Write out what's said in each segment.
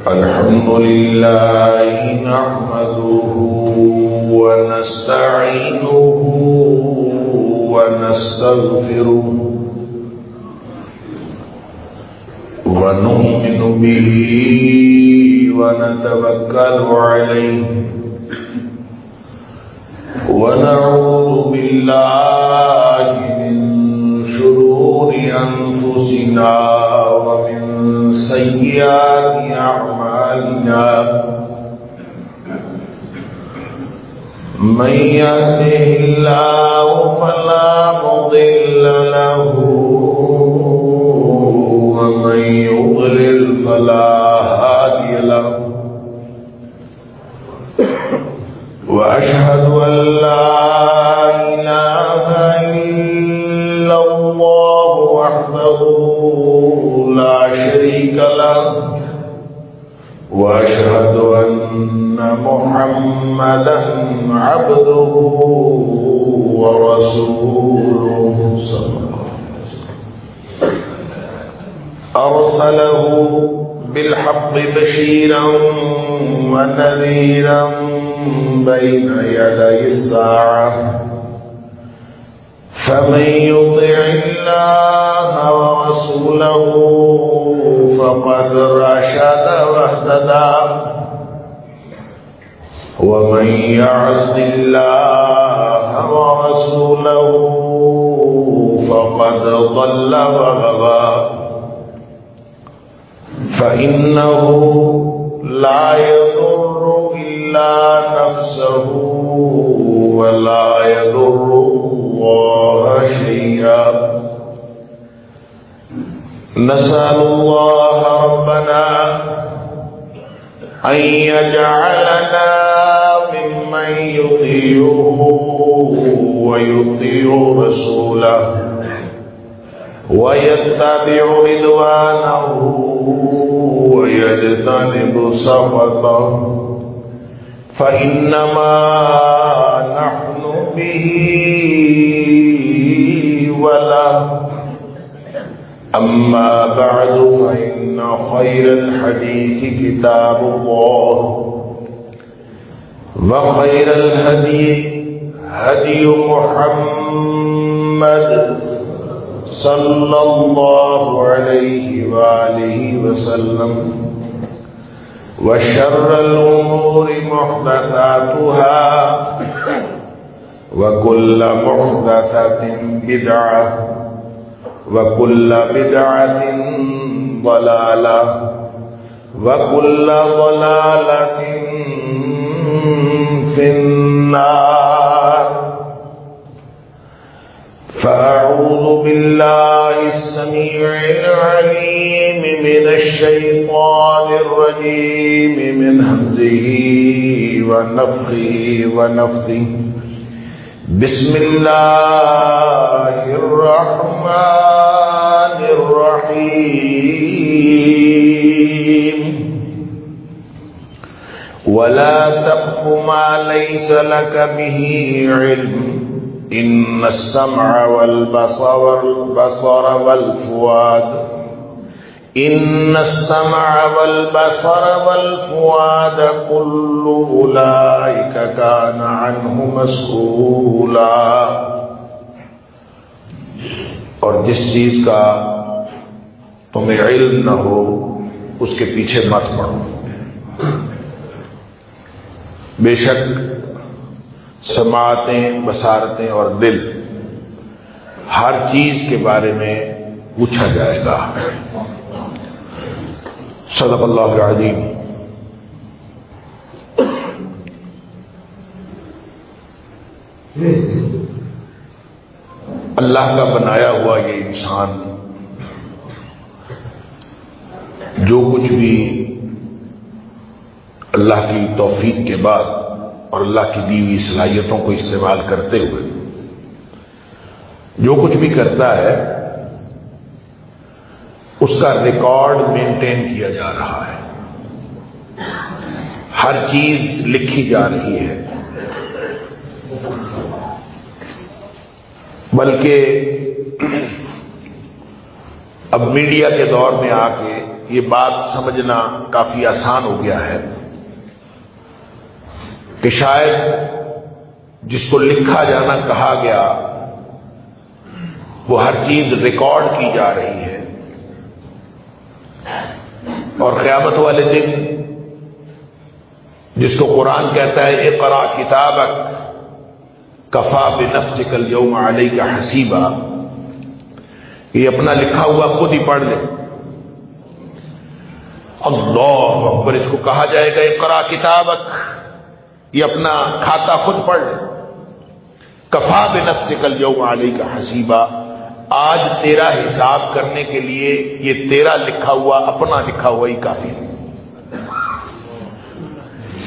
الحمد لله نحمده ونستعينه ونستغفره ونؤمن به ونتوكل عليه ونعوذ بالله من شرور أنفسنا ومن سيئات أعمالنا من يهده الله فلا مضل له ومن يضلل فلا هادي له وأشهد أن لا إله إلا الله وحده لا شريك له وأشهد أن محمدا عبده ورسوله صلى الله عليه وسلم أرسله بالحق بشيرا ونذيرا بين يدي الساعة فمن يطع الله ورسوله فقد رشد واهتدى ومن يعص الله ورسوله فقد ضل وغوى فإنه لا يضر إلا نفسه ولا يضر الله شيئا نسأل الله ربنا أن يجعلنا ممن يطيعه ويطيع رسوله ويتبع رضوانه ويجتنب سخطه فإنما نحن به وله أما بعد فإن خير الحديث كتاب الله وخير الهدي هدي محمد صلى الله عليه وآله وسلم وشر الأمور محدثاتها وكل محدثة بدعة وكل بدعة ضلالة وكل ضلالة في النار فأعوذ بالله السميع العليم من الشيطان الرجيم من همزه ونفخه ونفثه بسم الله الرحمن الرحيم ولا تقف ما ليس لك به علم إن السمع والبصر والفؤاد إن السمع والبصر والفؤاد كل أولئك كان عنه مسؤولا اور جس چیز کا تمہیں علم نہ ہو اس کے پیچھے مت پڑو بے شک سماعتیں بصارتیں اور دل ہر چیز کے بارے میں پوچھا جائے گا صدق اللہ العظیم اللہ کا بنایا ہوا یہ انسان جو کچھ بھی اللہ کی توفیق کے بعد اور اللہ کی دی ہوئی صلاحیتوں کو استعمال کرتے ہوئے جو کچھ بھی کرتا ہے اس کا ریکارڈ مینٹین کیا جا رہا ہے، ہر چیز لکھی جا رہی ہے، بلکہ اب میڈیا کے دور میں آ کے یہ بات سمجھنا کافی آسان ہو گیا ہے کہ شاید جس کو لکھا جانا کہا گیا وہ ہر چیز ریکارڈ کی جا رہی ہے، اور قیامت والے دن جس کو قرآن کہتا ہے اقرأ کتابک کفا بنفسک اليوم علیک حسیبا، یہ اپنا لکھا ہوا خود ہی پڑھ لے۔ اللہ اکبر، اس کو کہا جائے گا اقرأ کتابک، یہ اپنا کھاتا خود پڑھ لے۔ کفا بنفسک اليوم علیک حسیبا، آج تیرا حساب کرنے کے لیے یہ تیرا لکھا ہوا، اپنا لکھا ہوا ہی کافی ہے۔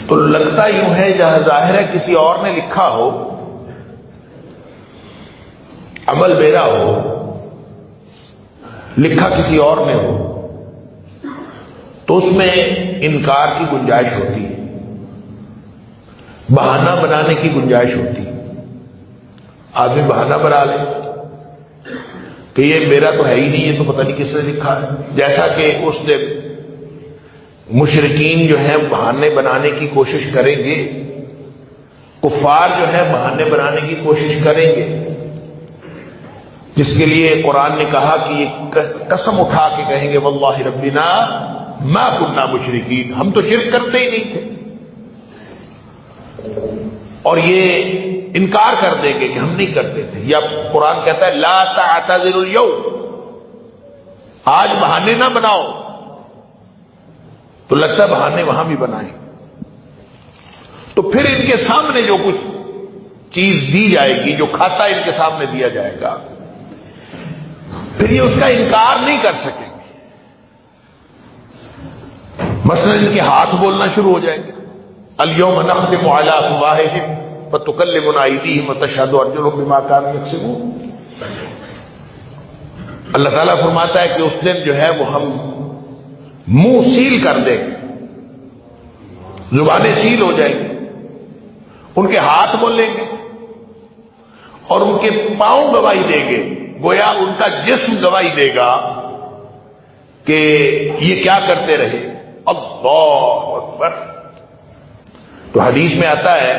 تو لگتا یوں ہے جہاں ظاہر ہے کسی اور نے لکھا ہو، عمل میرا ہو، لکھا کسی اور نے ہو، تو اس میں انکار کی گنجائش ہوتی ہے، بہانہ بنانے کی گنجائش ہوتی ہے۔ آدمی بہانہ بنا لے کہ یہ میرا تو ہے ہی نہیں، یہ تو پتہ نہیں کس نے لکھا ہے، جیسا کہ اس نے مشرکین جو ہیں بہانے بنانے کی کوشش کریں گے، کفار جو ہیں بہانے بنانے کی کوشش کریں گے، جس کے لیے قرآن نے کہا کہ یہ قسم اٹھا کے کہیں گے واللہ ربنا ما کننا مشرکین، ہم تو شرک کرتے ہی نہیں تھے، اور یہ انکار کر دیں گے کہ ہم نہیں کرتے تھے۔ یا قرآن کہتا ہے لا تعتذروا اليوم، آج بہانے نہ بناؤ، تو لگتا ہے بہانے وہاں بھی بنائیں، تو پھر ان کے سامنے جو کچھ چیز دی جائے گی، جو کھاتا ان کے سامنے دیا جائے گا، پھر یہ اس کا انکار نہیں کر سکیں گے۔ مثلا ان کے ہاتھ بولنا شروع ہو جائیں گے، اليوم نختم علی افواہہم وتکلمنا ایدیہم وتشہد ارجلہم بما کانوا یکسبون۔ اللہ تعالیٰ فرماتا ہے کہ اس دن جو ہے وہ ہم منہ سیل کر دیں گے، زبانیں سیل ہو جائیں گی، ان کے ہاتھ بولیں گے اور ان کے پاؤں گواہی دیں گے، گویا ان کا جسم گواہی دے گا کہ یہ کیا کرتے رہے۔ اللہ اکبر۔ تو حدیث میں آتا ہے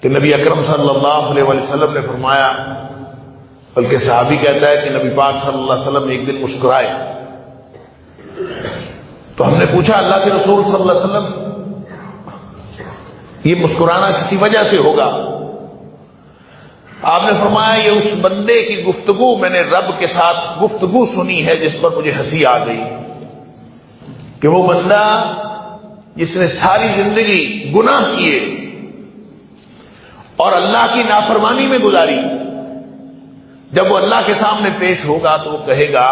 کہ نبی اکرم صلی اللہ علیہ وسلم نے فرمایا، بلکہ صحابی کہتا ہے کہ نبی پاک صلی اللہ علیہ وسلم ایک دن مسکرائے، تو ہم نے پوچھا اللہ کے رسول صلی اللہ علیہ وسلم یہ مسکرانا کسی وجہ سے ہوگا؟ آپ نے فرمایا یہ اس بندے کی گفتگو، میں نے رب کے ساتھ گفتگو سنی ہے جس پر مجھے ہنسی آ گئی، کہ وہ بندہ جس نے ساری زندگی گناہ کیے اور اللہ کی نافرمانی میں گزاری، جب وہ اللہ کے سامنے پیش ہوگا تو وہ کہے گا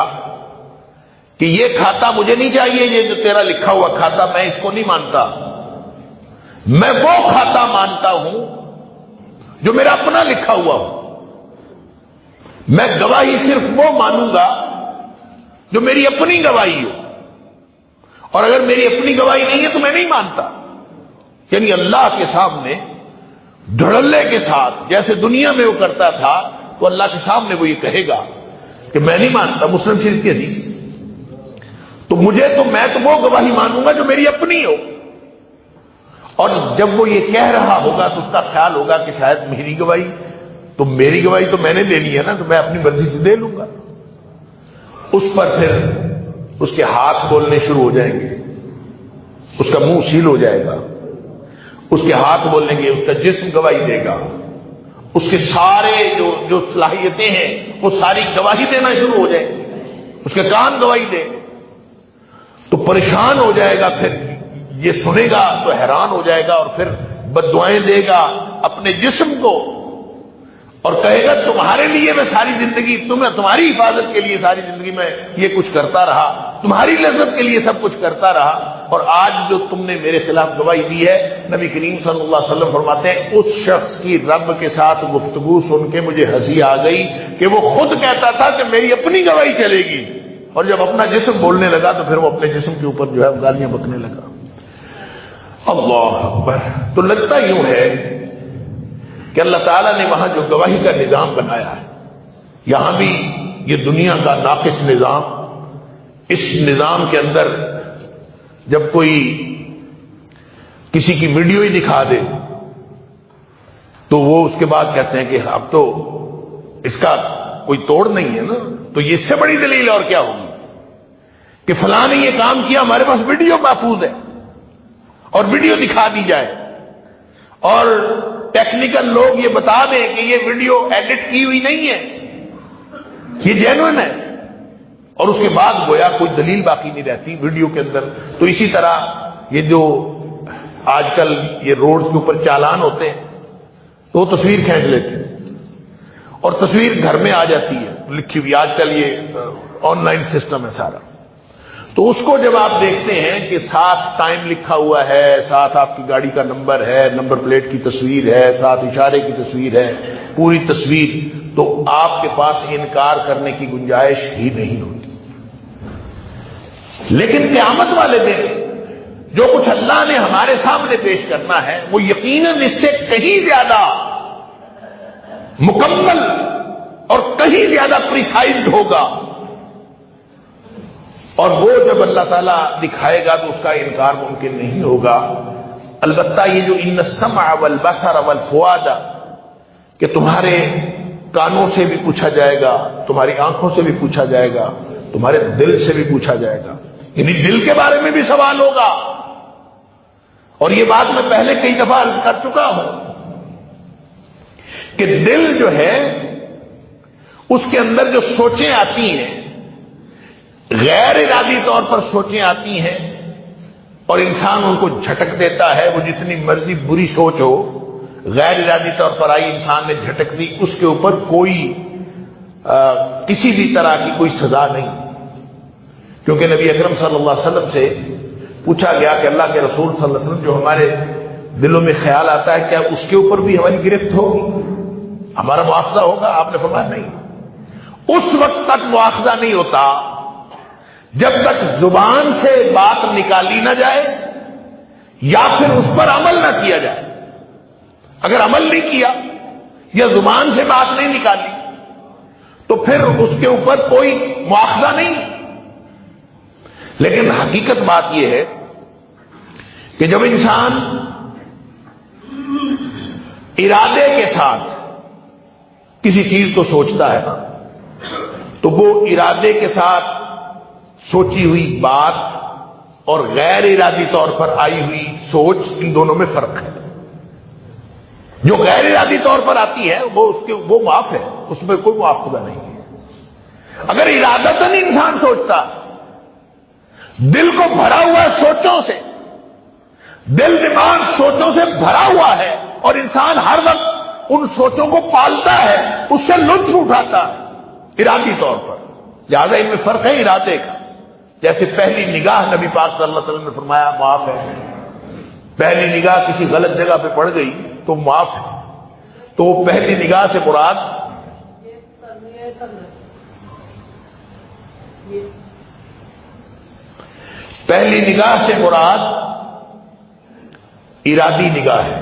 کہ یہ کھاتا مجھے نہیں چاہیے، یہ جو تیرا لکھا ہوا کھاتا میں اس کو نہیں مانتا، میں وہ کھاتا مانتا ہوں جو میرا اپنا لکھا ہوا ہو، میں گواہی صرف وہ مانوں گا جو میری اپنی گواہی ہو، اور اگر میری اپنی گواہی نہیں ہے تو میں نہیں مانتا۔ یعنی اللہ کے سامنے دھڑلے کے ساتھ جیسے دنیا میں وہ کرتا تھا، تو اللہ کے سامنے وہ یہ کہے گا کہ میں نہیں مانتا۔ مسلم شریف کی حدیث، تو میں تو وہ گواہی مانوں گا جو میری اپنی ہو، اور جب وہ یہ کہہ رہا ہوگا تو اس کا خیال ہوگا کہ شاید میری گواہی تو میں نے دینی ہے نا، تو میں اپنی مرضی سے دے لوں گا۔ اس پر پھر اس کے ہاتھ بولنے شروع ہو جائیں گے، اس کا منہ سیل ہو جائے گا، اس کے ہاتھ بولیں گے، اس کا جسم گواہی دے گا، اس کے سارے جو صلاحیتیں ہیں وہ ساری گواہی دینا شروع ہو جائیں گی، اس کے کان گواہی دے، تو پریشان ہو جائے گا، پھر یہ سنے گا تو حیران ہو جائے گا، اور پھر بد دعائیں دے گا اپنے جسم کو، اور کہے گا تمہارے لیے میں ساری زندگی، تمہاری حفاظت کے لیے ساری زندگی میں یہ کچھ کرتا رہا، تمہاری لذت کے لیے سب کچھ کرتا رہا، اور آج جو تم نے میرے خلاف گواہی دی ہے۔ نبی کریم صلی اللہ علیہ وسلم فرماتے ہیں اس شخص کی رب کے ساتھ گفتگو سن کے مجھے ہنسی آ گئی کہ وہ خود کہتا تھا کہ میری اپنی گواہی چلے گی، اور جب اپنا جسم بولنے لگا تو پھر وہ اپنے جسم کے اوپر جو ہے گالیاں بکنے لگا۔ اللہ اکبر۔ تو لگتا یوں ہے کہ اللہ تعالیٰ نے وہاں جو گواہی کا نظام بنایا ہے، یہاں بھی یہ دنیا کا ناقص نظام اس نظام کے اندر جب کوئی کسی کی ویڈیو ہی دکھا دے تو وہ اس کے بعد کہتے ہیں کہ اب تو اس کا کوئی توڑ نہیں ہے نا، تو یہ اس سے بڑی دلیل اور کیا ہوگی کہ فلاں نے یہ کام کیا، ہمارے پاس ویڈیو محفوظ ہے اور ویڈیو دکھا دی جائے اور ٹیکنیکل لوگ یہ بتا دیں کہ یہ ویڈیو ایڈٹ کی ہوئی نہیں ہے، یہ جینوئن ہے، اور اس کے بعد گویا کوئی دلیل باقی نہیں رہتی ویڈیو کے اندر۔ تو اسی طرح یہ جو آج کل یہ روڈ کے اوپر چالان ہوتے ہیں تو وہ تصویر کھینچ لیتے ہیں اور تصویر گھر میں آ جاتی ہے لکھی ہوئی، آج کل یہ آن لائن سسٹم ہے سارا، تو اس کو جب آپ دیکھتے ہیں کہ ساتھ ٹائم لکھا ہوا ہے، ساتھ آپ کی گاڑی کا نمبر ہے، نمبر پلیٹ کی تصویر ہے، ساتھ اشارے کی تصویر ہے، پوری تصویر، تو آپ کے پاس انکار کرنے کی گنجائش ہی نہیں ہوتی۔ لیکن قیامت والے دن جو کچھ اللہ نے ہمارے سامنے پیش کرنا ہے وہ یقیناً اس سے کہیں زیادہ مکمل اور کہیں زیادہ پریسائزڈ ہوگا، اور وہ جب اللہ تعالیٰ دکھائے گا تو اس کا انکار ممکن نہیں ہوگا۔ البتہ یہ جو ان السمع والبصر والفؤاد، کہ تمہارے کانوں سے بھی پوچھا جائے گا، تمہاری آنکھوں سے بھی پوچھا جائے گا، تمہارے دل سے بھی پوچھا جائے گا، یعنی دل کے بارے میں بھی سوال ہوگا۔ اور یہ بات میں پہلے کئی دفعہ عرض کر چکا ہوں کہ دل جو ہے اس کے اندر جو سوچیں آتی ہیں، غیر ارادی طور پر سوچیں آتی ہیں اور انسان ان کو جھٹک دیتا ہے، وہ جتنی مرضی بری سوچ ہو، غیر ارادی طور پر آئی، انسان نے جھٹک دی، اس کے اوپر کوئی کسی بھی طرح کی کوئی سزا نہیں، کیونکہ نبی اکرم صلی اللہ علیہ وسلم سے پوچھا گیا کہ اللہ کے رسول صلی اللہ علیہ وسلم جو ہمارے دلوں میں خیال آتا ہے کیا اس کے اوپر بھی ہماری گرفت ہوگی، ہمارا مواخذہ ہوگا؟ آپ نے فرمایا نہیں۔ اس وقت تک مواخذہ نہیں ہوتا جب تک زبان سے بات نکالی نہ جائے یا پھر اس پر عمل نہ کیا جائے۔ اگر عمل نہیں کیا یا زبان سے بات نہیں نکالی تو پھر اس کے اوپر کوئی مواخذہ نہیں۔ لیکن حقیقت بات یہ ہے کہ جب انسان ارادے کے ساتھ کسی چیز کو سوچتا ہے تو وہ ارادے کے ساتھ سوچی ہوئی بات اور غیر ارادی طور پر آئی ہوئی سوچ، ان دونوں میں فرق ہے۔ جو غیر ارادی طور پر آتی ہے وہ معاف ہے، اس میں کوئی مواخذہ نہیں ہے۔ اگر ارادتاً انسان سوچتا، دل کو بھرا ہوا ہے سوچوں سے، دل دماغ سوچوں سے بھرا ہوا ہے اور انسان ہر وقت ان سوچوں کو پالتا ہے، اس سے لطف اٹھاتا ہے ارادی طور پر، لہذا ان میں فرق ہے ارادے کا۔ جیسے پہلی نگاہ نبی پاک صلی اللہ علیہ وسلم نے فرمایا معاف ہے، پہلی نگاہ کسی غلط جگہ پہ پڑ گئی تو معاف ہے، تو وہ پہلی نگاہ سے مراد پہلی نگاہ سے مراد ارادی نگاہ ہے۔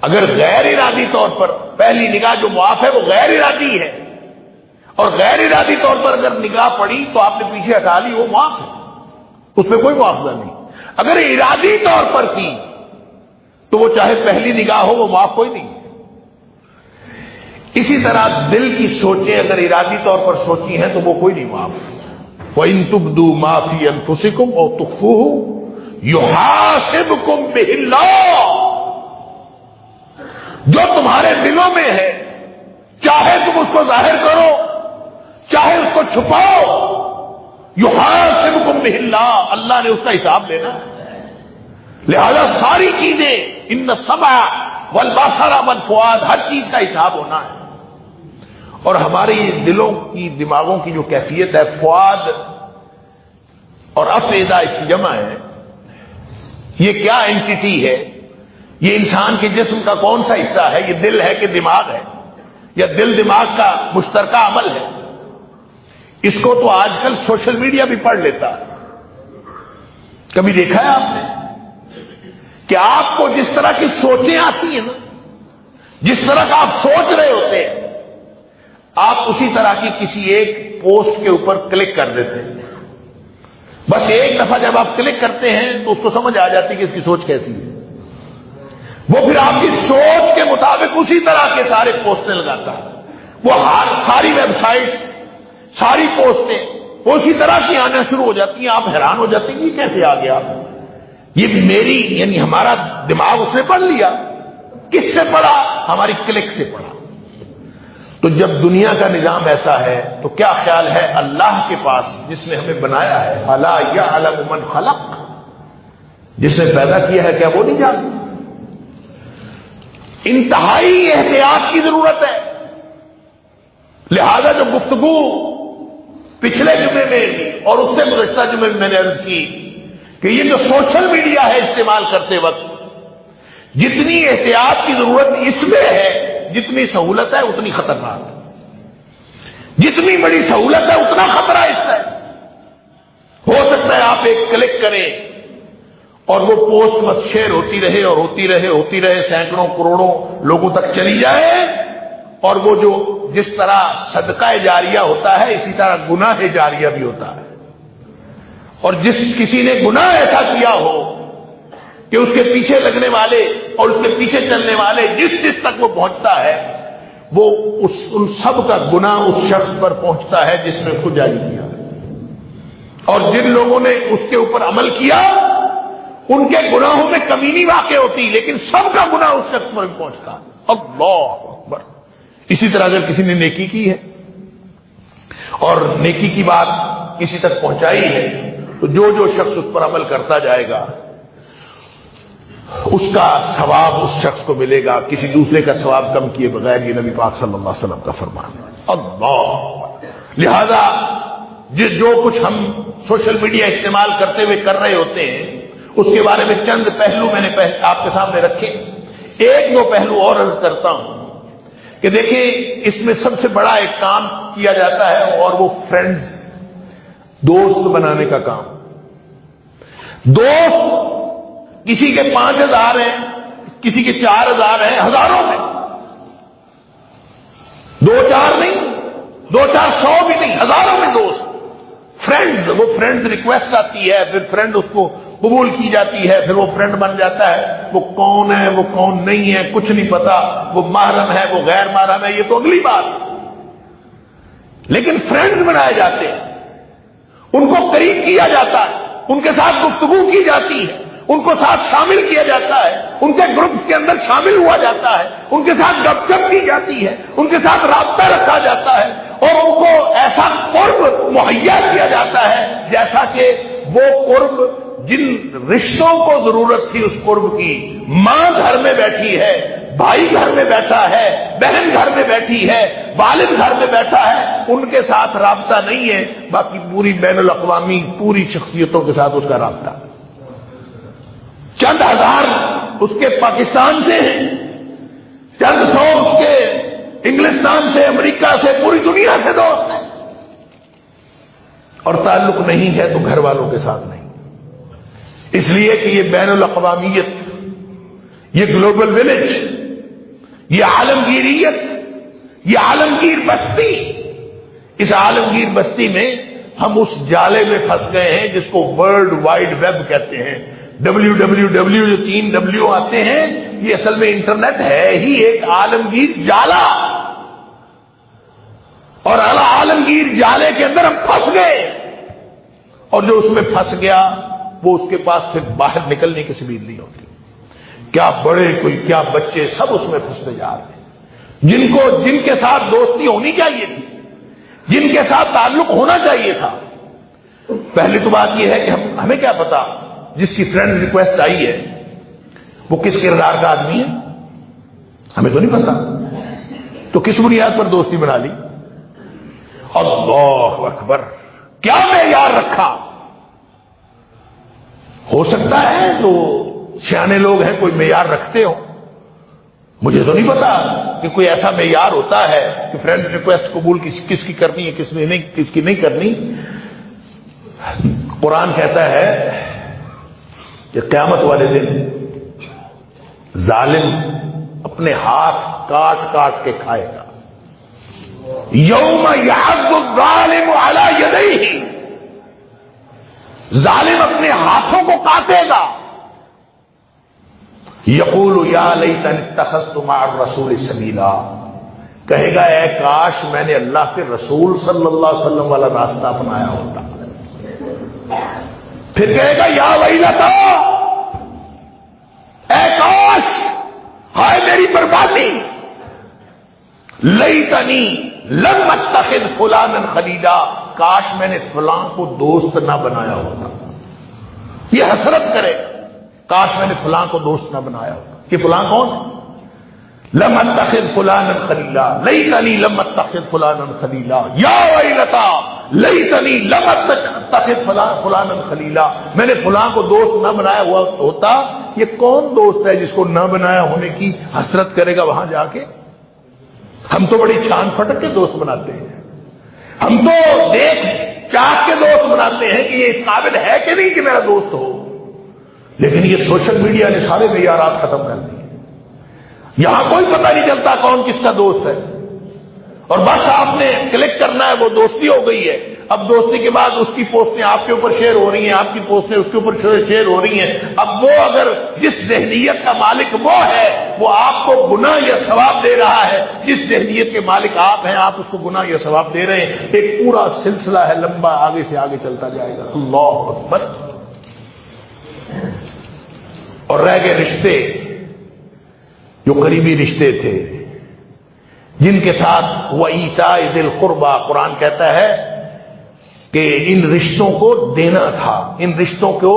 اگر غیر ارادی طور پر پہلی نگاہ جو معاف ہے وہ غیر ارادی ہے، اور غیر ارادی طور پر اگر نگاہ پڑی تو آپ نے پیچھے ہٹا لی، وہ معاف ہے، اس میں کوئی مواخذہ نہیں۔ اگر ارادی طور پر کی تو وہ چاہے پہلی نگاہ ہو وہ معاف کوئی نہیں۔ اسی طرح دل کی سوچیں اگر ارادی طور پر سوچی ہیں تو وہ کوئی نہیں معاف۔ وَإِن تُبْدُوا مَا فِي أَنفُسِكُمْ أَوْ تُخْفُوهُ يُحَاسِبْكُم بِهِ اللَّهُ، جو تمہارے دلوں میں ہے چاہے تم اس کو ظاہر کرو چاہے اس کو چھپاؤ، يُحَاسِبْكُم بِهِ اللَّهُ، اللہ نے اس کا حساب لینا ہے۔ لہذا ساری چیزیں ان السمع والبصر والفؤاد، ہر چیز کا حساب ہونا ہے۔ اور ہماری دلوں کی دماغوں کی جو کیفیت ہے، فؤاد اور افئدہ اس کی جمع ہے، یہ کیا اینٹیٹی ہے؟ یہ انسان کے جسم کا کون سا حصہ ہے؟ یہ دل ہے کہ دماغ ہے، یا دل دماغ کا مشترکہ عمل ہے؟ اس کو تو آج کل سوشل میڈیا بھی پڑھ لیتا ہے۔ کبھی دیکھا ہے آپ نے کہ آپ کو جس طرح کی سوچیں آتی ہیں نا، جس طرح کا آپ سوچ رہے ہوتے ہیں، آپ اسی طرح کی کسی ایک پوسٹ کے اوپر کلک کر دیتے ہیں. بس ایک دفعہ جب آپ کلک کرتے ہیں تو اس کو سمجھ آ جاتی کہ اس کی سوچ کیسی ہے. وہ پھر آپ کی سوچ کے مطابق اسی طرح کے سارے پوسٹیں لگاتا ہے. وہ ساری ویب سائٹس، ساری پوسٹیں وہ اسی طرح کی آنا شروع ہو جاتی ہیں. آپ حیران ہو جاتے ہیں یہ کیسے آ گیا. یہ میری یعنی ہمارا دماغ اس نے پڑھ لیا. کس سے پڑھا؟ ہماری کلک سے پڑھا. تو جب دنیا کا نظام ایسا ہے تو کیا خیال ہے اللہ کے پاس جس نے ہمیں بنایا ہے؟ الا یعلم من خلق، جس نے پیدا کیا ہے کیا وہ نہیں جانتا؟ انتہائی احتیاط کی ضرورت ہے. لہذا جو گفتگو پچھلے جمعے میں اور اس سے گزشتہ جمعے میں نے عرض کی کہ یہ جو سوشل میڈیا ہے استعمال کرتے وقت جتنی احتیاط کی ضرورت اس میں ہے، جتنی سہولت ہے اتنی خطرناک. جتنی بڑی سہولت ہے اتنا خطرہ اس سے. ہو سکتا ہے آپ ایک کلک کریں اور وہ پوسٹ بس شیئر ہوتی رہے اور ہوتی رہے سینکڑوں کروڑوں لوگوں تک چلی جائے. اور وہ جو جس طرح صدقہ جاریہ ہوتا ہے اسی طرح گناہ جاریہ بھی ہوتا ہے. اور جس کسی نے گناہ ایسا کیا ہو کہ اس کے پیچھے لگنے والے اور اس کے پیچھے چلنے والے جس تک وہ پہنچتا ہے وہ ان سب کا گناہ اس شخص پر پہنچتا ہے جس نے اس کو جاری کیا. اور جن لوگوں نے اس کے اوپر عمل کیا ان کے گناہوں میں کمی نہیں واقع ہوتی، لیکن سب کا گناہ اس شخص پر پہنچتا. اللہ اکبر. اسی طرح اگر کسی نے نیکی کی ہے اور نیکی کی بات کسی تک پہنچائی ہے تو جو شخص اس پر عمل کرتا جائے گا اس کا ثواب اس شخص کو ملے گا، کسی دوسرے کا ثواب کم کیے بغیر. یہ نبی پاک صلی اللہ علیہ وسلم کا فرمان ہے. اللہ. لہذا جو کچھ ہم سوشل میڈیا استعمال کرتے ہوئے کر رہے ہوتے ہیں اس کے بارے میں چند پہلو میں نے آپ کے سامنے رکھے. ایک دو پہلو اور عرض کرتا ہوں کہ دیکھیں اس میں سب سے بڑا ایک کام کیا جاتا ہے اور وہ فرینڈز، دوست بنانے کا کام. دوست کسی کے 5,000 ہیں، کسی کے 4,000 ہیں، ہزاروں میں. 2-4 نہیں، 2-400 بھی نہیں، ہزاروں میں دوست. فرینڈز، وہ فرینڈز ریکویسٹ آتی ہے، پھر فرینڈ اس کو قبول کی جاتی ہے، پھر وہ فرینڈ بن جاتا ہے. وہ کون ہے وہ کون نہیں ہے کچھ نہیں پتا، وہ محرم ہے وہ غیر محرم ہے یہ تو اگلی بات. لیکن فرینڈز بنائے جاتے ہیں، ان کو قریب کیا جاتا ہے، ان کے ساتھ گفتگو کی جاتی ہے، ان کو ساتھ شامل کیا جاتا ہے، ان کے گروپ کے اندر شامل ہوا جاتا ہے، ان کے ساتھ گپ شپ کی جاتی ہے، ان کے ساتھ رابطہ رکھا جاتا ہے اور ان کو ایسا قرب مہیا کیا جاتا ہے جیسا کہ وہ قرب جن رشتوں کو ضرورت تھی اس قرب کی. ماں گھر میں بیٹھی ہے، بھائی گھر میں بیٹھا ہے، بہن گھر میں بیٹھی ہے، والد گھر میں بیٹھا ہے، ان کے ساتھ رابطہ نہیں ہے. باقی پوری بین الاقوامی پوری شخصیتوں کے ساتھ اس کا رابطہ. چند ہزار اس کے پاکستان سے ہیں، چند سو اس کے انگلستان سے، امریکہ سے، پوری دنیا سے دوست ہیں. اور تعلق نہیں ہے تو گھر والوں کے ساتھ نہیں. اس لیے کہ یہ بین الاقوامیت، یہ گلوبل ولیج، یہ عالمگیریت، یہ عالمگیر بستی، اس عالمگیر بستی میں ہم اس جالے میں پھنس گئے ہیں جس کو ورلڈ وائڈ ویب کہتے ہیں. WWW جو 3 W آتے ہیں یہ اصل میں انٹرنیٹ ہے ہی ایک عالمگیر جالا. اور عالمگیر جالے کے اندر ہم پھنس گئے اور جو اس میں پھنس گیا وہ اس کے پاس پھر باہر نکلنے کی سبیل نہیں ہوتی. کیا بڑے کوئی کیا بچے سب اس میں پھنستے جا رہے ہیں جن کے ساتھ دوستی ہونی چاہیے تھی، جن کے ساتھ تعلق ہونا چاہیے تھا. پہلی تو بات یہ ہے کہ ہمیں کیا پتا جس کی فرینڈ ریکویسٹ آئی ہے وہ کس کردار کا آدمی ہے، ہمیں تو نہیں پتا. تو کس بنیاد پر دوستی بنا لی؟ اللہ اکبر. کیا معیار رکھا؟ ہو سکتا ہے جو سیانے لوگ ہیں کوئی معیار رکھتے ہو، مجھے تو نہیں پتا کہ کوئی ایسا معیار ہوتا ہے کہ فرینڈ ریکویسٹ قبول کس کی کرنی ہے کس کی نہیں کرنی. قرآن کہتا ہے کہ قیامت والے دن ظالم اپنے ہاتھ کاٹ کاٹ کے کھائے گا. یوم یعض الظالم علی یدیہ، ظالم اپنے ہاتھوں کو کاٹے گا، یقول یا لیتنی اتخذت مع الرسول سبیلا، کہے گا اے کاش میں نے اللہ کے رسول صلی اللہ علیہ وسلم والا راستہ اپنایا ہوتا۔ پھر کہے گا یا ویلتا، اے کاش، ہائے میری بربادی، لیتنی لم اتخذ فلانا خلیلا، کاش میں نے فلاں کو دوست نہ بنایا ہوتا۔ یہ حسرت کرے، کاش میں نے فلاں کو دوست نہ بنایا ہوتا۔ کہ فلاں کون ہے؟ لم اتخذ فلانا خلیلا، لیتنی لم اتخذ فلانا خلیلا، یا ویلتا لیتنی لم اتخذ فلانا خلیلا، میں نے فلاں کو دوست نہ بنایا ہوا ہوتا۔ یہ کون دوست ہے جس کو نہ بنایا ہونے کی حسرت کرے گا وہاں جا کے؟ ہم تو بڑی چھان پھٹک کے دوست بناتے ہیں، ہم تو دیکھ چاہ کے دوست بناتے ہیں کہ یہ اس قابل ہے کہ نہیں کہ میرا دوست ہو، لیکن یہ سوشل میڈیا نے سارے معیارات ختم کر دیے۔ یہاں کوئی پتہ نہیں چلتا کون کس کا دوست ہے، اور بس آپ نے کلک کرنا ہے، وہ دوستی ہو گئی ہے۔ اب دوستی کے بعد اس کی پوسٹیں آپ کے اوپر شیئر ہو رہی ہیں، آپ کی پوسٹیں اس کے اوپر شیئر ہو رہی ہیں۔ اب وہ اگر جس ذہنیت کا مالک وہ ہے، وہ آپ کو گناہ یا ثواب دے رہا ہے، جس ذہنیت کے مالک آپ ہیں، آپ اس کو گناہ یا ثواب دے رہے ہیں۔ ایک پورا سلسلہ ہے لمبا، آگے سے آگے چلتا جائے گا۔ اللہ اکبر۔ اور رہ گئے رشتے، جو قریبی رشتے تھے، جن کے ساتھ وَإِيتَاءِ ذِي الْقُرْبَى، قرآن کہتا ہے کہ ان رشتوں کو دینا تھا، ان رشتوں کو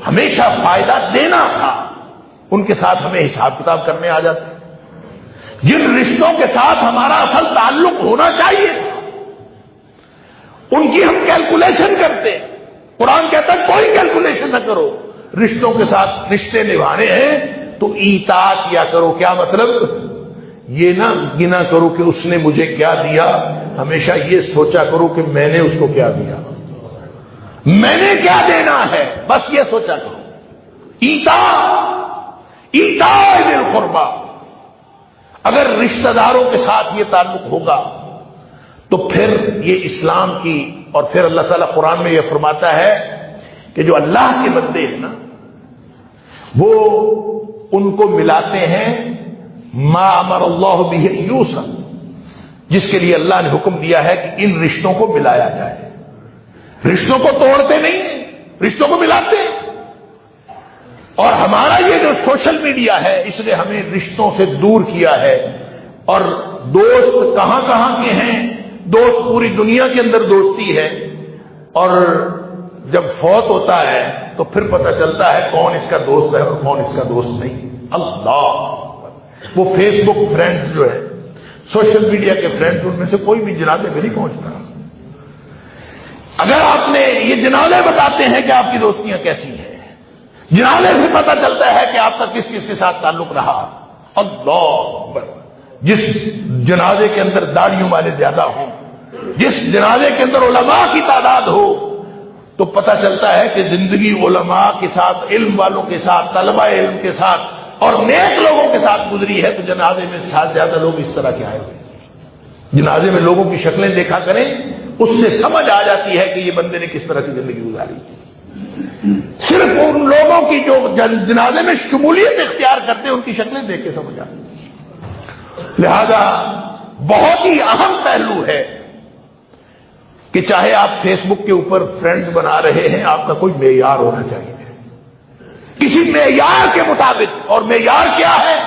ہمیشہ فائدہ دینا تھا، ان کے ساتھ ہمیں حساب کتاب کرنے آ جاتے۔ جن رشتوں کے ساتھ ہمارا اصل تعلق ہونا چاہیے ان کی ہم کیلکولیشن کرتے، قرآن کہتا ہے کوئی کیلکولیشن نہ کرو، رشتوں کے ساتھ رشتے نبھانے ہیں تو ایتا کیا کرو۔ کیا مطلب؟ یہ نہ گنا کرو کہ اس نے مجھے کیا دیا، ہمیشہ یہ سوچا کرو کہ میں نے اس کو کیا دیا، میں نے کیا دینا ہے، بس یہ سوچا کرو۔ ایتا ذی القربى، اگر رشتہ داروں کے ساتھ یہ تعلق ہوگا تو پھر یہ اسلام کی، اور پھر اللہ تعالیٰ قرآن میں یہ فرماتا ہے کہ جو اللہ کے بندے ہیں نا، وہ ان کو ملاتے ہیں ما امر اللہ بہ یوصل، جس کے لیے اللہ نے حکم دیا ہے کہ ان رشتوں کو ملایا جائے۔ رشتوں کو توڑتے نہیں ہیں، رشتوں کو ملاتے ہیں۔ اور ہمارا یہ جو سوشل میڈیا ہے، اس نے ہمیں رشتوں سے دور کیا ہے، اور دوست کہاں کہاں کے ہیں، دوست پوری دنیا کے اندر دوستی ہے، اور جب فوت ہوتا ہے تو پھر پتہ چلتا ہے کون اس کا دوست ہے اور کون اس کا دوست نہیں۔ اللہ، وہ فیس بک فرینڈز جو ہے، سوشل میڈیا کے فرینڈز، ان میں سے کوئی بھی جنازے میں نہیں پہنچتا۔ اگر آپ نے یہ جنازے بتاتے ہیں کہ آپ کی دوستیاں کیسی ہیں، جنازے سے پتہ چلتا ہے کہ آپ کا کس کس کے ساتھ تعلق رہا۔ اللہ اکبر۔ جس جنازے کے اندر داڑھیوں والے زیادہ ہوں، جس جنازے کے اندر علماء کی تعداد ہو، تو پتہ چلتا ہے کہ زندگی علماء کے ساتھ، علم والوں کے ساتھ، طلبہ علم کے ساتھ اور نیک لوگوں کے ساتھ گزری ہے۔ تو جنازے میں زیادہ لوگ اس طرح کے آئے ہوئے، جنازے میں لوگوں کی شکلیں دیکھا کریں، اس سے سمجھ آ جاتی ہے کہ یہ بندے نے کس طرح کی زندگی گزاری۔ صرف ان لوگوں کی جو جنازے میں شمولیت اختیار کرتے ہیں، ان کی شکلیں دیکھ کے سمجھ آتی۔ لہذا بہت ہی اہم پہلو ہے کہ چاہے آپ فیس بک کے اوپر فرینڈز بنا رہے ہیں، آپ کا کوئی معیار ہونا چاہیے، کسی معیار کے مطابق۔ اور معیار کیا ہے؟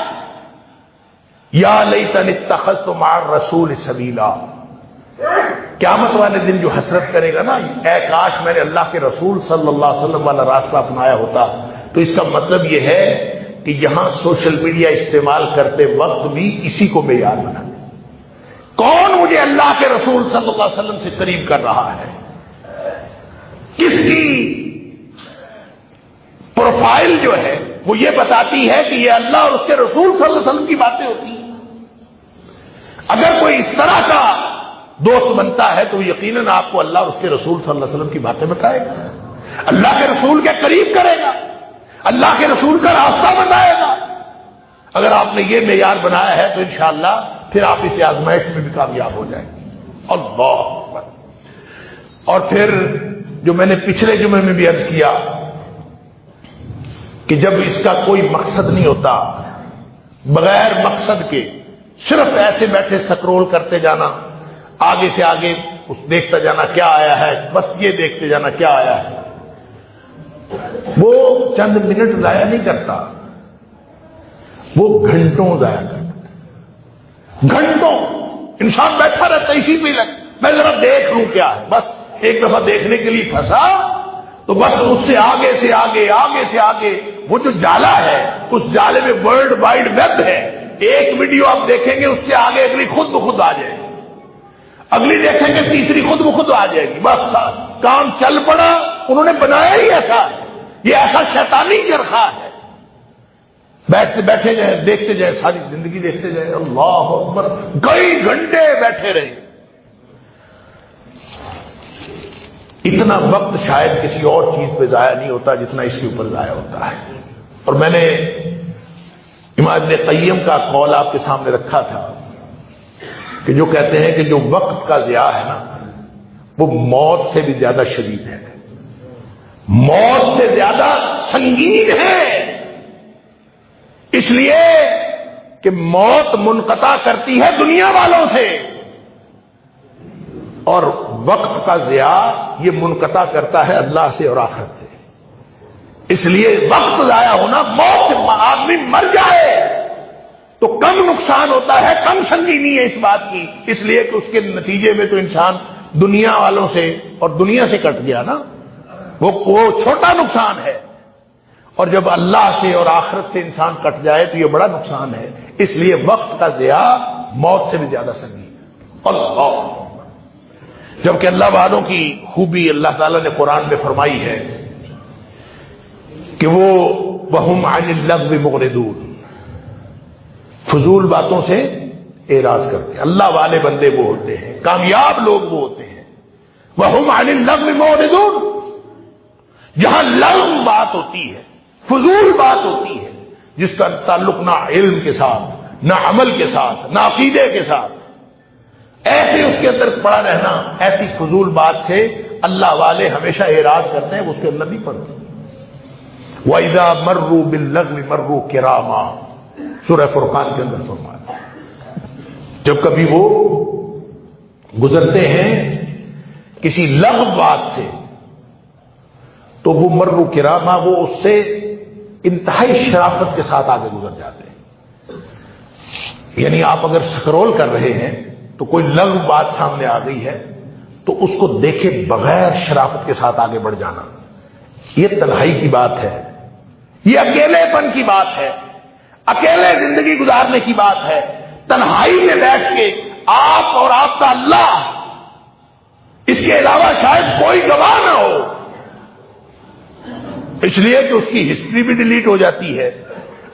یا لیتنی اتخذت مع الرسول سبیلا، قیامت والے دن جو حسرت کرے گا نا، اے کاش میں نے اللہ کے رسول صلی اللہ علیہ وسلم والا راستہ اپنایا ہوتا، تو اس کا مطلب یہ ہے کہ یہاں سوشل میڈیا استعمال کرتے وقت بھی اسی کو معیار بنا، کون مجھے اللہ کے رسول صلی اللہ علیہ وسلم سے قریب کر رہا ہے، کس کی پروفائل جو ہے وہ یہ بتاتی ہے کہ یہ اللہ اور اس کے رسول صلی اللہ علیہ وسلم کی باتیں ہوتی ہیں۔ اگر کوئی اس طرح کا دوست بنتا ہے تو یقیناً آپ کو اللہ اور اس کے رسول صلی اللہ علیہ وسلم کی باتیں بتائے گا، اللہ کے رسول کے قریب کرے گا، اللہ کے رسول کا راستہ بتائے گا۔ اگر آپ نے یہ معیار بنایا ہے تو انشاءاللہ پھر آپ اس آزمائش میں بھی کامیاب ہو جائیں گے۔ اللہ اکبر۔ اور پھر جو میں نے پچھلے جمعے میں بھی عرض کیا کہ جب اس کا کوئی مقصد نہیں ہوتا، بغیر مقصد کے صرف ایسے بیٹھے سکرول کرتے جانا، آگے سے آگے اس دیکھتا جانا کیا آیا ہے، بس یہ دیکھتے جانا کیا آیا ہے، وہ چند منٹ ضائع نہیں کرتا، وہ گھنٹوں ضائع کرتا، گھنٹوں انسان بیٹھا رہتا اسی پہ میں ذرا دیکھ لوں کیا ہے، بس ایک دفعہ دیکھنے کے لیے پھنسا تو بس اس سے آگے سے آگے، آگے سے آگے، وہ جو جالا ہے اس جالے میں ورلڈ وائڈ ویب ہے، ایک ویڈیو آپ دیکھیں گے اس سے آگے اگلی خود بخود آ جائے گی، اگلی دیکھیں گے تیسری خود بخود آ جائے گی، بس کام چل پڑا، انہوں نے بنایا ہی ایسا ہے، یہ ایسا شیطانی چرخا ہے، بیٹھے جائیں دیکھتے جائیں، ساری زندگی دیکھتے جائیں، اللہ اکبر، کئی گھنٹے بیٹھے رہے۔ اتنا وقت شاید کسی اور چیز پہ ضائع نہیں ہوتا جتنا اس کے اوپر ضائع ہوتا ہے۔ اور میں نے امام ابن قیم کا قول آپ کے سامنے رکھا تھا کہ جو کہتے ہیں کہ جو وقت کا ضیاع ہے نا وہ موت سے بھی زیادہ شدید ہے، موت سے زیادہ سنگین ہے، اس لیے کہ موت منقطع کرتی ہے دنیا والوں سے، اور وقت کا ضیاع یہ منقطع کرتا ہے اللہ سے اور آخرت سے۔ اس لیے وقت ضائع ہونا، موت سے آدمی مر جائے تو کم نقصان ہوتا ہے، کم سنگینی ہے اس بات کی، اس لیے کہ اس کے نتیجے میں تو انسان دنیا والوں سے اور دنیا سے کٹ گیا نا، وہ چھوٹا نقصان ہے، اور جب اللہ سے اور آخرت سے انسان کٹ جائے تو یہ بڑا نقصان ہے، اس لیے وقت کا ضیاع موت سے بھی زیادہ سنگین ہے۔ اللہ، جبکہ اللہ والوں کی خوبی اللہ تعالیٰ نے قرآن میں فرمائی ہے کہ وہ وَهُمْ عَنِ اللَّغْوِ مُعْرِضُونَ، فضول باتوں سے اعراض کرتے ہیں۔ اللہ والے بندے وہ ہوتے ہیں، کامیاب لوگ وہ ہوتے ہیں، وَهُمْ عَنِ اللَّغْوِ مُعْرِضُونَ، جہاں لغو بات ہوتی ہے، فضول بات ہوتی ہے، جس کا تعلق نہ علم کے ساتھ، نہ عمل کے ساتھ، نہ عقیدے کے ساتھ، ایسے اس کے اندر پڑا رہنا، ایسی فضول بات سے اللہ والے ہمیشہ اعراض کرتے ہیں، وہ اس کے اندر نہیں پڑتے۔ وَإِذَا مَرُّوا بِاللَّغْوِ مَرُّوا كِرَامًا، سورہ فرقان کے اندر فرمایا، جب کبھی وہ گزرتے ہیں کسی لغو بات سے تو وہ مروا کرامہ، وہ اس سے انتہائی شرافت کے ساتھ آگے گزر جاتے ہیں۔ یعنی آپ اگر سکرول کر رہے ہیں تو کوئی لغو بات سامنے آ گئی ہے تو اس کو دیکھے بغیر شرافت کے ساتھ آگے بڑھ جانا، یہ تنہائی کی بات ہے، یہ اکیلے پن کی بات ہے، اکیلے زندگی گزارنے کی بات ہے، تنہائی میں بیٹھ کے آپ اور آپ کا اللہ، اس کے علاوہ شاید کوئی گواہ نہ ہو، اس لیے کہ اس کی ہسٹری بھی ڈیلیٹ ہو جاتی ہے،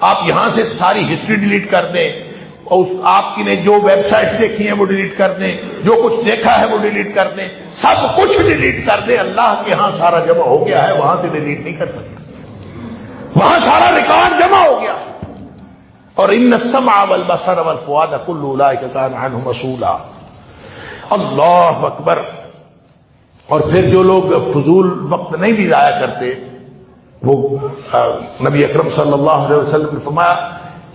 آپ یہاں سے ساری ہسٹری ڈیلیٹ کر دیں، اور آپ کی نے جو ویب سائٹ دیکھی ہیں وہ ڈیلیٹ کر دیں، جو کچھ دیکھا ہے وہ ڈیلیٹ کر دیں، سب کچھ ڈیلیٹ کر دیں، اللہ کے ہاں سارا جمع ہو گیا ہے، وہاں سے ڈیلیٹ نہیں کر سکتے، وہاں سارا ریکارڈ جمع ہو گیا۔ اور ان السمع والبصر والفؤاد كل اولئک کان عنہ مسؤولا، اللہ اکبر۔ اور پھر جو لوگ فضول وقت نہیں بھی ضائع کرتے، وہ نبی اکرم صلی اللہ علیہ وسلم نے فرمایا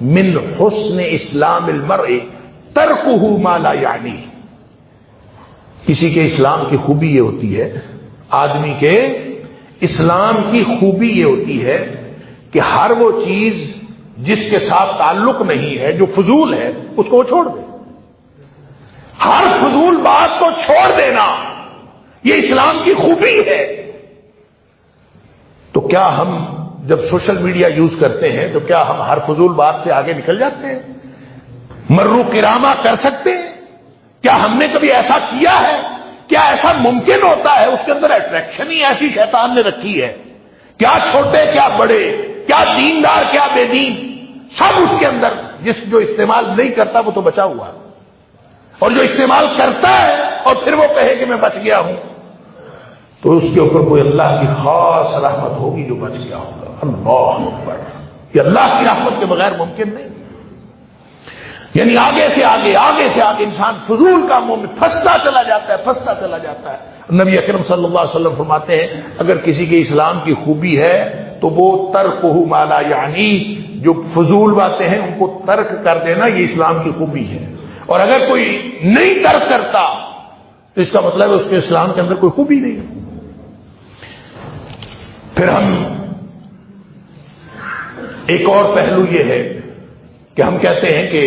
من حسن اسلام المرء ترکہ ما لا یعنی، کسی کے اسلام کی خوبی یہ ہوتی ہے، آدمی کے اسلام کی خوبی یہ ہوتی ہے کہ ہر وہ چیز جس کے ساتھ تعلق نہیں ہے، جو فضول ہے، اس کو وہ چھوڑ دے، ہر فضول بات کو چھوڑ دینا، یہ اسلام کی خوبی ہے۔ تو کیا ہم جب سوشل میڈیا یوز کرتے ہیں تو کیا ہم ہر فضول بات سے آگے نکل جاتے ہیں؟ مرو کرامہ کر سکتے ہیں؟ کیا ہم نے کبھی ایسا کیا ہے؟ کیا ایسا ممکن ہوتا ہے؟ اس کے اندر اٹریکشن ہی ایسی شیطان نے رکھی ہے، کیا چھوٹے کیا بڑے، کیا دیندار کیا بے دین، سب اس کے اندر، جو استعمال نہیں کرتا وہ تو بچا ہوا ہے، اور جو استعمال کرتا ہے اور پھر وہ کہے کہ میں بچ گیا ہوں، تو اس کے اوپر کوئی اللہ کی خاص رحمت ہوگی جو بچ گیا ہوگا۔ اللہ اکبر، یہ اللہ کی رحمت کے بغیر ممکن نہیں۔ یعنی آگے سے آگے انسان فضول کاموں میں پھنستا چلا جاتا ہے. نبی اکرم صلی اللہ علیہ وسلم فرماتے ہیں اگر کسی کے اسلام کی خوبی ہے تو وہ ترکہ ما لا یعنی، جو فضول باتیں ہیں ان کو ترک کر دینا، یہ اسلام کی خوبی ہے. اور اگر کوئی نہیں ترک کرتا تو اس کا مطلب ہے اس کے اسلام کے اندر کوئی خوبی نہیں. پھر ہم ایک اور پہلو یہ ہے کہ ہم کہتے ہیں کہ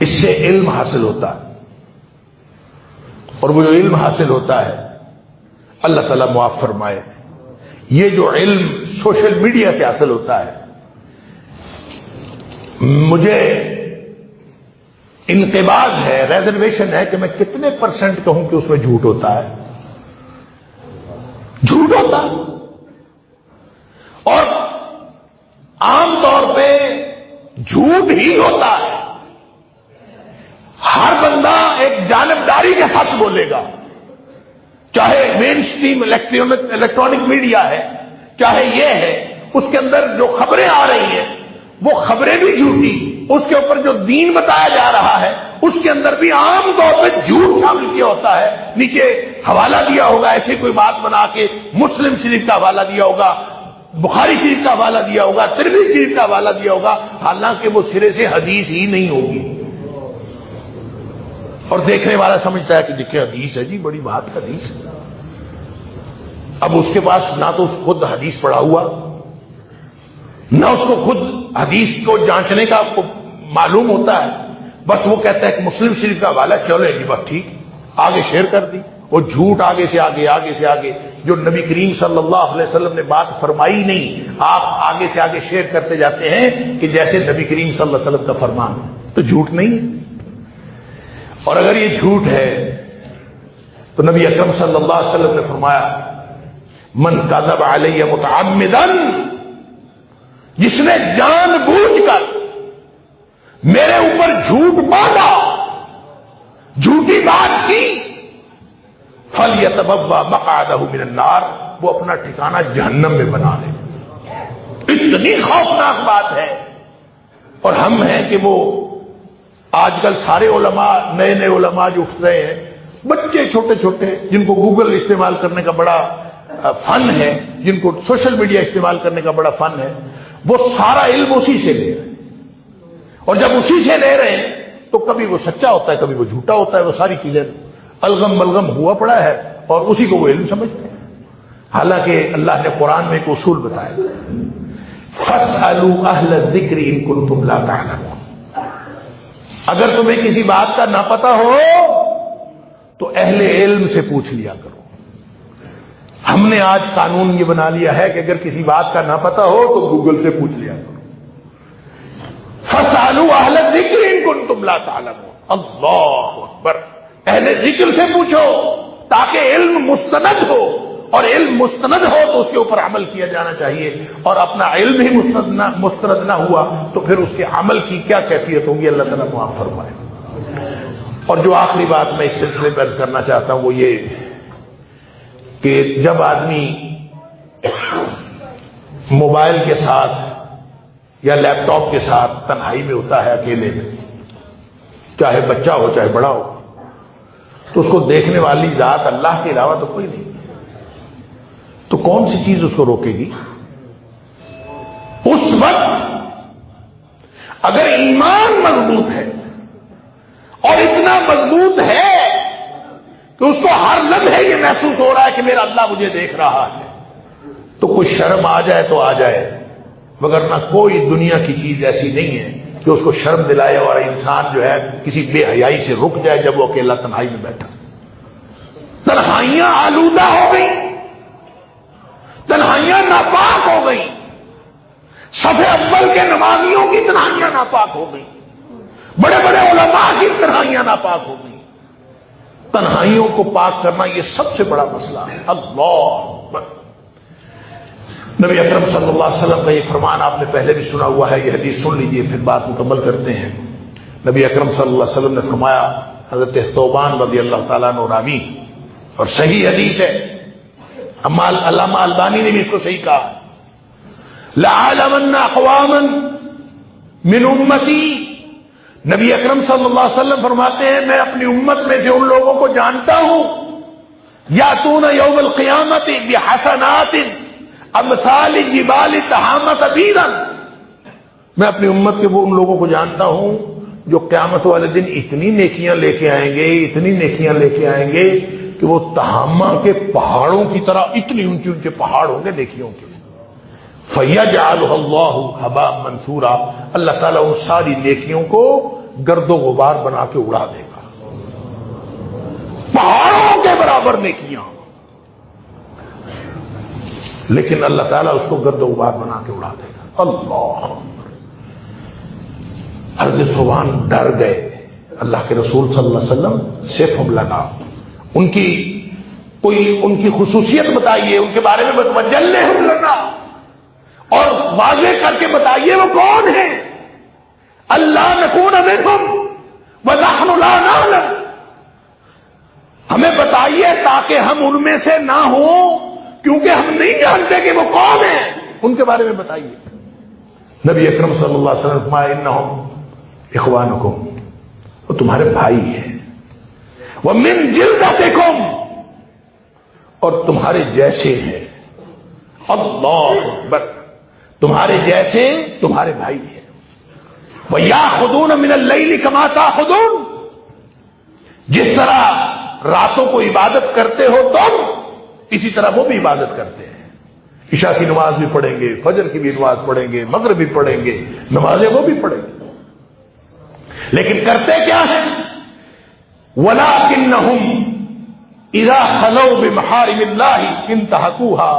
اس سے علم حاصل ہوتا ہے، اور وہ جو علم حاصل ہوتا ہے اللہ تعالیٰ معاف فرمائے، یہ جو علم سوشل میڈیا سے حاصل ہوتا ہے، مجھے انقباض ہے، ریزرویشن ہے کہ میں کتنے % کہوں کہ اس میں جھوٹ ہوتا ہے. جھوٹ ہوتا ہے، اور عام طور پہ جھوٹ ہی ہوتا ہے. ہر بندہ ایک جانبداری کے ساتھ بولے گا، چاہے مین سٹریم الیکٹرانک میڈیا ہے، چاہے یہ ہے، اس کے اندر جو خبریں آ رہی ہیں وہ خبریں بھی جھوٹی، اس کے اوپر جو دین بتایا جا رہا ہے اس کے اندر بھی عام طور پہ جھوٹ شامل کیا ہوتا ہے. نیچے حوالہ دیا ہوگا، ایسے کوئی بات بنا کے مسلم شریف کا حوالہ دیا ہوگا، بخاری شریف کا حوالہ دیا ہوگا، ترمذی شریف کا حوالہ دیا ہوگا، حالانکہ وہ سرے سے حدیث ہی نہیں ہوگی. اور دیکھنے والا سمجھتا ہے کہ دیکھیں حدیث ہے جی، بڑی بات حدیث ہے. اب اس کے پاس نہ تو خود حدیث پڑھا ہوا، نہ اس کو خود حدیث کو جانچنے کا معلوم ہوتا ہے. بس وہ کہتا ہے کہ مسلم شریف کا حوالہ، چلو جی بس ٹھیک، آگے شیئر کر دی. وہ جھوٹ آگے سے آگے جو نبی کریم صلی اللہ علیہ وسلم نے بات فرمائی نہیں، آپ آگے سے آگے شیئر کرتے جاتے ہیں کہ جیسے نبی کریم صلی اللہ علیہ وسلم کا فرمان ہے. تو جھوٹ نہیں ہے. اور اگر یہ جھوٹ ہے تو نبی اکرم صلی اللہ علیہ وسلم نے فرمایا من کذب علی متعمدا، جس نے جان بوجھ کر میرے اوپر جھوٹ باندھا، جھوٹی بات کی، فلیتبوأ مقعدہ من النار، وہ اپنا ٹھکانہ جہنم میں بنا لے. اتنی خوفناک بات ہے. اور ہم ہیں کہ وہ آج کل سارے علماء، نئے علماء جو اٹھ رہے ہیں، بچے چھوٹے چھوٹے جن کو گوگل استعمال کرنے کا بڑا فن ہے، جن کو سوشل میڈیا استعمال کرنے کا بڑا فن ہے، وہ سارا علم اسی سے لے رہے ہیں. اور جب اسی سے لے رہے ہیں تو کبھی وہ سچا ہوتا ہے، کبھی وہ جھوٹا ہوتا ہے. وہ ساری چیزیں الغم ملغم ہوا پڑا ہے اور اسی کو وہ علم سمجھتے ہیں. حالانکہ اللہ نے قرآن میں ایک اصول بتایا، فَاسْأَلُوا أَهْلَ الذِّكْرِ إِن كُنتُمْ لَا تَعْلَمُونَ. اگر تمہیں کسی بات کا نہ پتہ ہو تو اہل علم سے پوچھ لیا کرو. ہم نے آج قانون یہ بنا لیا ہے کہ اگر کسی بات کا نہ پتہ ہو تو گوگل سے پوچھ لیا کرو. فَاسْأَلُوا أَهْلَ الذِّكْرِ إِن كُنتُمْ لَا تَعْلَمُونَ. اللہ اکبر. اہل ذکر سے پوچھو تاکہ علم مستند ہو، اور علم مستند ہو تو اس کے اوپر عمل کیا جانا چاہیے. اور اپنا علم ہی مستند نہ ہوا تو پھر اس کے عمل کی کیا کیفیت ہوگی، اللہ تعالیٰ معاف فرمائے. اور جو آخری بات میں اس سلسلے میں عرض کرنا چاہتا ہوں وہ یہ کہ جب آدمی موبائل کے ساتھ یا لیپ ٹاپ کے ساتھ تنہائی میں ہوتا ہے، اکیلے میں، چاہے بچہ ہو چاہے بڑا ہو، تو اس کو دیکھنے والی ذات اللہ کے علاوہ تو کوئی نہیں. تو کون سی چیز اس کو روکے گی؟ اس وقت اگر ایمان مضبوط ہے، اور اتنا مضبوط ہے کہ اس کو ہر لمحے یہ محسوس ہو رہا ہے کہ میرا اللہ مجھے دیکھ رہا ہے، تو کوئی شرم آ جائے تو آ جائے، مگر نہ کوئی دنیا کی چیز ایسی نہیں ہے کہ اس کو شرم دلائے اور انسان جو ہے کسی بے حیائی سے رک جائے جب وہ اکیلا تنہائی میں بیٹھا. تنہائیاں آلودہ ہو گئی، تنہائیاں ناپاک ہو گئی. صف اول کے نمازیوں کی تنہائیاں ناپاک ہو گئی، بڑے بڑے علماء کی تنہائیاں ناپاک ہو گئی. تنہائیوں کو پاک کرنا یہ سب سے بڑا مسئلہ ہے. اللہ اکبر. نبی اکرم صلی اللہ علیہ وسلم کا یہ فرمان آپ نے پہلے بھی سنا ہوا ہے، یہ حدیث سن لیجئے پھر بات مکمل کرتے ہیں. نبی اکرم صلی اللہ علیہ وسلم نے فرمایا، حضرت ثوبان رضی اللہ تعالیٰ عنہ راوی، اور صحیح حدیث ہے، علامہ البانی نے بھی اس کو صحیح کہا، لَعَلَمَنَّ أَقْوَامًا من امتی، نبی اکرم صلی اللہ علیہ وسلم فرماتے ہیں میں اپنی امت میں سے ان لوگوں کو جانتا ہوں، یاتون یوم القیامت بحسنات امثال جبال تہامہ بیرا، میں اپنی امت کے وہ ان لوگوں کو جانتا ہوں جو قیامت والے دن اتنی نیکیاں لے کے آئیں گے، اتنی نیکیاں لے کے آئیں گے کہ وہ تہامہ کے پہاڑوں کی طرح اتنی اونچے اونچے پہاڑ ہوں گے نیکیوں کے، فَيَجْعَلُهَا اللَّهُ هَبَاءً مَنْثُورًا، اللہ تعالیٰ ان ساری نیکیوں کو گرد و غبار بنا کے اڑا دے گا، پہاڑوں کے برابر نیکیاں، لیکن اللہ تعالیٰ اس کو گرد و غبار بنا کے اڑا دے گا۔ اللہ، حضرت ثوبان ڈر گئے، اللہ کے رسول صلی اللہ علیہ وسلم سے ہم لگا، ان کی خصوصیت بتائیے، ان کے بارے میں وجلہم لنا، اور واضح کر کے بتائیے وہ کون ہیں، اللہ نکون منہم ونحن لا نعلم، ہمیں بتائیے تاکہ ہم ان میں سے نہ ہوں، کیونکہ ہم نہیں جانتے کہ وہ کون ہیں، ان کے بارے میں بتائیے۔ نبی اکرم صلی اللہ علیہ وسلم فرمایا انہم اخوانکم، وہ تمہارے بھائی ہیں، ومن جلدتکم، اور تمہارے جیسے ہیں، اللہ اکبر، تمہارے جیسے تمہارے بھائی ہیں، وَيَأْخُذُونَ مِنَ اللَّيْلِ كَمَا تَأْخُذُونَ، جس طرح راتوں کو عبادت کرتے ہو تم، اسی طرح وہ بھی عبادت کرتے ہیں، عشاء کی نماز بھی پڑھیں گے، فجر کی بھی نماز پڑھیں گے، مغرب بھی پڑھیں گے، نمازیں وہ بھی پڑھیں گے، لیکن کرتے کیا ہیں، وَلَكِنَّهُمْ اِذَا خَلَوْا بِمَحَارِمِ اللَّهِ انْتَهَكُوهَا،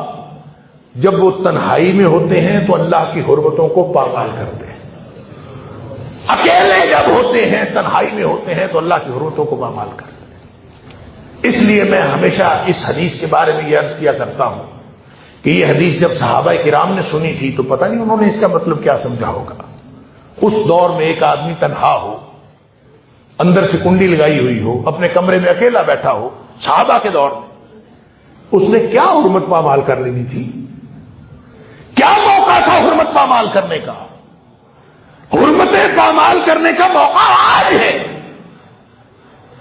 جب وہ تنہائی میں ہوتے ہیں تو اللہ کی حرمتوں کو پامال کرتے ہیں، اکیلے جب ہوتے ہیں تنہائی میں ہوتے ہیں تو اللہ کی حرمتوں کو پامال کرتے ہیں۔ اس لیے میں ہمیشہ اس حدیث کے بارے میں یہ عرض کیا کرتا ہوں کہ یہ حدیث جب صحابہ کرام نے سنی تھی تو پتہ نہیں انہوں نے اس کا مطلب کیا سمجھا ہوگا۔ اس دور میں ایک آدمی تنہا ہو، اندر سے کنڈی لگائی ہوئی ہو، اپنے کمرے میں اکیلا بیٹھا ہو، صحابہ کے دور میں اس نے کیا حرمت پامال کر لینی تھی؟ کیا موقع تھا حرمت پامال کرنے کا؟ حرمتیں پامال کرنے کا موقع آج ہے۔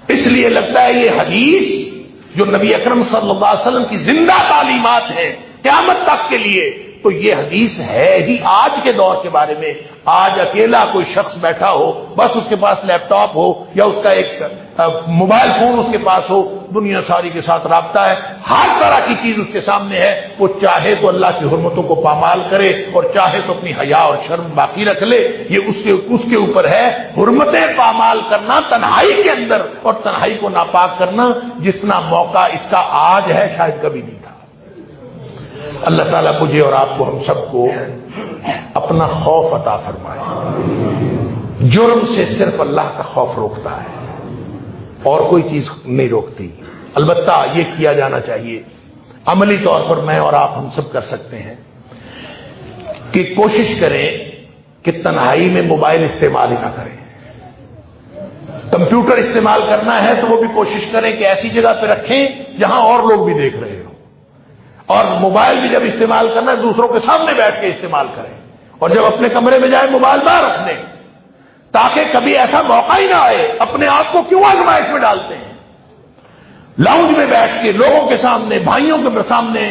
اس لیے لگتا ہے یہ حدیث جو نبی اکرم صلی اللہ علیہ وسلم کی زندہ تعلیمات ہے قیامت تک کے لیے، تو یہ حدیث ہے ہی آج کے دور کے بارے میں۔ آج اکیلا کوئی شخص بیٹھا ہو، بس اس کے پاس لیپ ٹاپ ہو یا اس کا ایک موبائل فون اس کے پاس ہو، دنیا ساری کے ساتھ رابطہ ہے، ہر طرح کی چیز اس کے سامنے ہے، وہ چاہے تو اللہ کی حرمتوں کو پامال کرے اور چاہے تو اپنی حیا اور شرم باقی رکھ لے، یہ اس کے اوپر ہے۔ حرمتیں پامال کرنا تنہائی کے اندر اور تنہائی کو ناپاک کرنا، جتنا موقع اس کا آج ہے شاید کبھی نہیں تھا۔ اللہ تعالیٰ مجھے اور آپ کو، ہم سب کو اپنا خوف عطا فرمائے۔ جرم سے صرف اللہ کا خوف روکتا ہے اور کوئی چیز نہیں روکتی۔ البتہ یہ کیا جانا چاہیے، عملی طور پر میں اور آپ ہم سب کر سکتے ہیں کہ کوشش کریں کہ تنہائی میں موبائل استعمال ہی نہ کریں۔ کمپیوٹر استعمال کرنا ہے تو وہ بھی کوشش کریں کہ ایسی جگہ پہ رکھیں جہاں اور لوگ بھی دیکھ رہے ہوں، اور موبائل بھی جب استعمال کرنا ہے دوسروں کے سامنے بیٹھ کے استعمال کریں، اور جب اپنے کمرے میں جائیں موبائل باہر رکھ دیں تاکہ کبھی ایسا موقع ہی نہ آئے۔ اپنے آپ کو کیوں آزمائش میں ڈالتے ہیں؟ لاؤنج میں بیٹھ کے لوگوں کے سامنے، بھائیوں کے سامنے،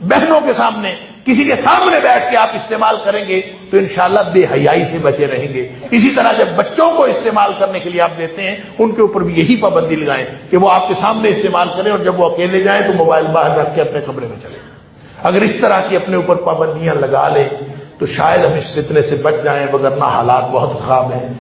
بہنوں کے سامنے، کسی کے سامنے بیٹھ کے آپ استعمال کریں گے تو انشاءاللہ بے حیائی سے بچے رہیں گے۔ اسی طرح جب بچوں کو استعمال کرنے کے لیے آپ دیتے ہیں، ان کے اوپر بھی یہی پابندی لگائیں کہ وہ آپ کے سامنے استعمال کریں، اور جب وہ اکیلے جائیں تو موبائل باہر رکھ کے اپنے کمرے میں چلیں۔ اگر اس طرح کی اپنے اوپر پابندیاں لگا لیں تو شاید ہم اس فتنے سے بچ جائیں، وگرنہ حالات بہت خراب ہیں۔